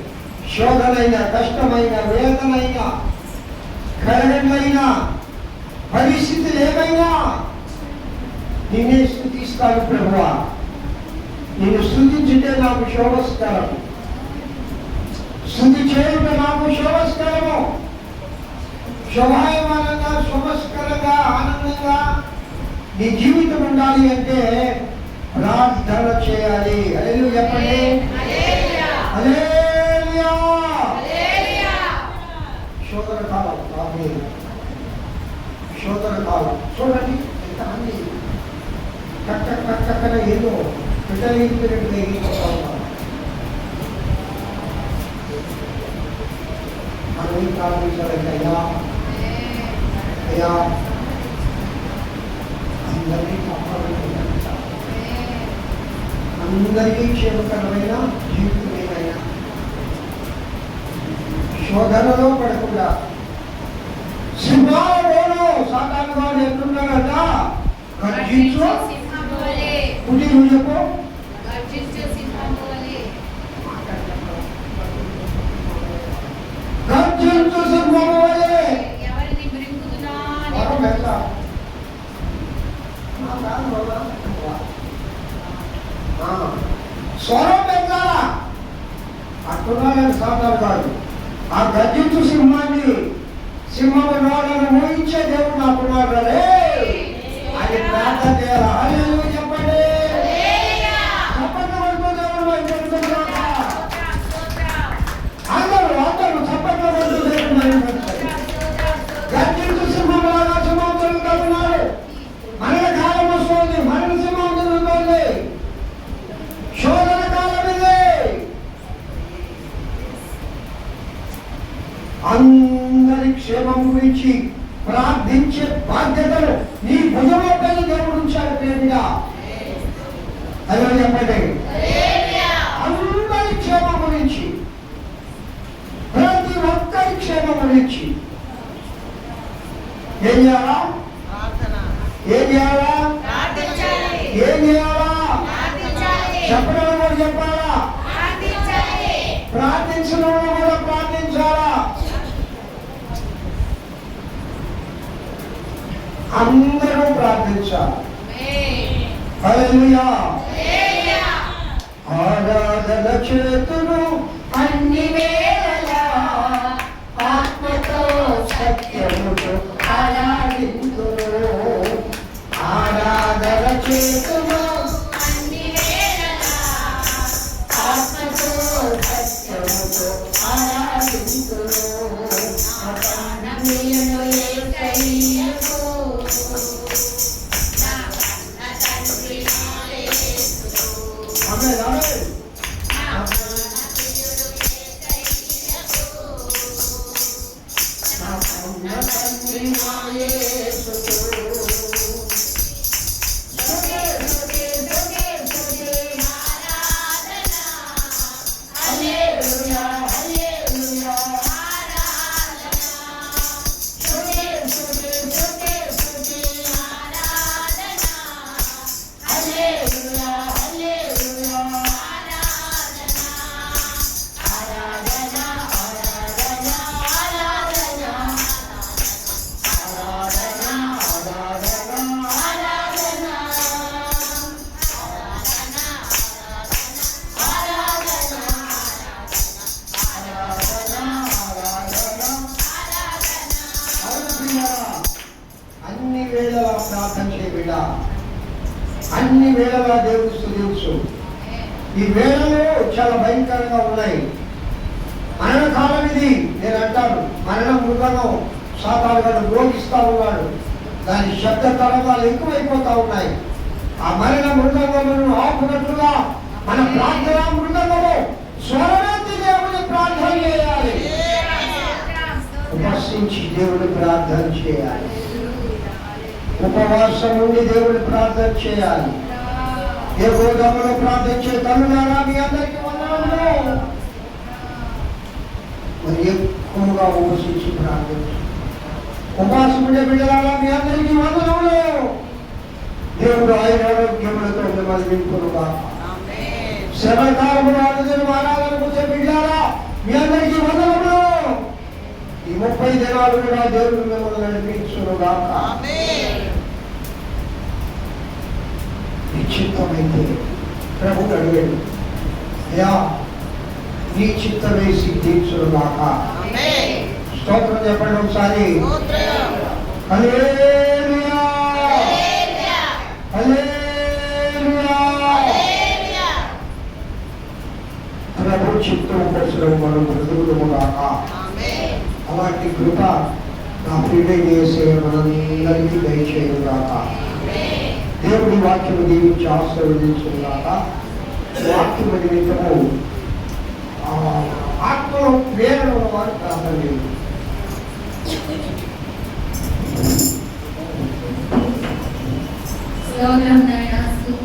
శోధనైన, కష్టమైన, వేదనైన, కరగమైన పరిస్థితులు ఏమైనా నిన్నే స్తుతిస్తాను ప్రభువా. నిన్ను స్తుతించుటే నాకు శోభస్కరం, స్తుతి చేయుట నాకు శోభస్కరము. శోభాయమానంగా, శోభస్కరంగా, ఆనందంగా నీ జీవితం ఉండాలి అంటే ప్రార్థన చేయాలి. హల్లెలూయా చెప్పండి. హల్లెలూయా. హల్లెలూయా. హల్లెలూయా. శోధన కాలం, ఆమేన్. శోధన కాలం చూడండి ఎంతమంది కక్కన ఏదో పిట్టలింపినట్టుగా ఎగిరిపోతా ఉన్నారు. మనం ఏం ప్రార్థించాలంటే అయ్యా, అయ్యా అందరినీ కాపాడాలి, అందరికీ క్షేమకరమైన జీవితమేమైనా శోధనలో పడకుండా. సింహాలలో సాతాను వాడు ఎట్లున్నాడట? గర్జించు సింహము వలె. పుట్టి నువ్వు చెప్పు. గర్జించు సింహము వలె. గర్జించు సింహము వలె. ఎవరిని మృంగుదునా అని స్వరం ఎట్లా? స్వరం ఎట్లా? అట్టున్నాడని సాతాను వాడు. ఆ గర్జించు సింహాన్ని, సింహము నోడను ఊహించే దేవుడు నాకున్నాడు రే. అది ప్రార్థన చేయాలి. హల్లెలూయా చెప్పండి. హల్లెలూయా. చప్పట్లు కొడుతూ దేవుడు వైపు వెళ్తున్నాడు. స్తోత్రం, స్తోత్రం. అందరూ చప్పట్లు కొడుతూ దేవుడు వైపు వెళ్తారు. గర్జించు సింహంలాగా సింహం తిరుగుతూ ఉన్నాడు. మరణ కాలం వస్తుంది, మరణ సింహం తిరుగుతోంది. శోధన కాలం ఇది. అందరి క్షేమం గురించి ప్రార్థించే బాధ్యతలు నీ భుజంపై దేవుడు ఉంచాడు ప్రేమిగా. అదే చెప్పండి. అందరి క్షేమం గురించి, ప్రతి ఒక్కరి క్షేమం గురించి ఏం చేయాలా? ప్రార్థన. ఏం చేయాలా? ప్రార్థించాలి. ఏం చేయాలా? ప్రార్థించాలి. చెప్పడం కూడా చెప్పాలా? ప్రార్థించాలి. ప్రార్థించిన వాళ్ళు కూడా ప్రార్థించాలా? అందరూ ప్రార్థించాలి. ఆమేన్. హల్లెలూయా. హల్లెలూయా. ఆరాధన చేతును అన్ని వేళలా ఆత్మతో సత్యముతో ఆరాధింతును. ఆరాధన చేతును అన్ని వేళలా ఆత్మతో సత్యముతో ఆరాధింతును. ప్రాణములను యేసయ్యకు నా కన్న తండ్రి నా యేసుకు ఆమేన్, ఆమేన్. నా ప్రాణప్రియుడు యేసయ్యకు నా కన్న తండ్రి నా యేసుకు. వేళలా దేవుని స్తుతించు. ఈ వేళలు చాలా భయంకరంగా ఉన్నాయి. మరణకాలం ఇది. నేను అంటాను, మరణ మృగంలో సాతాను గారు రోగిస్తూ ఉన్నాడు. దాని శబ్ద తరంగాలు ఎక్కువైపోతా ఉన్నాయి. ఆ మరణ మృగంగమును ఆపునట్లుగా మన ప్రార్థన మృగంగము స్వరమెత్తి దేవుని ప్రార్థన చేయాలి. ఉపస్థించి దేవుని ప్రార్థన చేయాలి. ఉపవాసం నుండి దేవుని ప్రార్థన చేయాలి. ఏ గోదాములో ప్రార్థించే తల్లులారా మీ అందరికీ వందనములు. మరి ఎక్కువగా ఉపసించి ప్రార్థించు. ఉపవాసం ఉండే బిడ్డలారా మీ అందరికీ వందనములు. దేవుడు ఆయన ఆరోగ్యములతో మిమ్మల్ని నింపునుగా. శ్రమకాలములు ఆరాధన ఆరాధనకు వచ్చే బిడ్డలారా మీ అందరికీ వందనములు. ఈ 30 దినాలు కూడా దేవుడు మిమ్మల్ని నడిపించునుగా. నిశ్చితమైతే ప్రభు అడిగాడు, అయ్యా నీ చిత్తమే సిద్ధించునుగాక. స్తోత్రం చెప్పండి ఒకసారి. హల్లెలూయా, హల్లెలూయా. ప్రభు చిత్తం కోసం మనం బ్రతుకుదుముగాక. అలాంటి కృప నా ప్రియుడైన యేసయ్య మనందరికీ దయచేయుగాక. దేవుడి వాక్యము దీవించి ఆశీర్వదించుగాక. వాక్యము నిమిత్తము ఆత్మలో ప్రేరణ వారు ప్రార్థన చేయండి. స్తోత్రం నాయనా.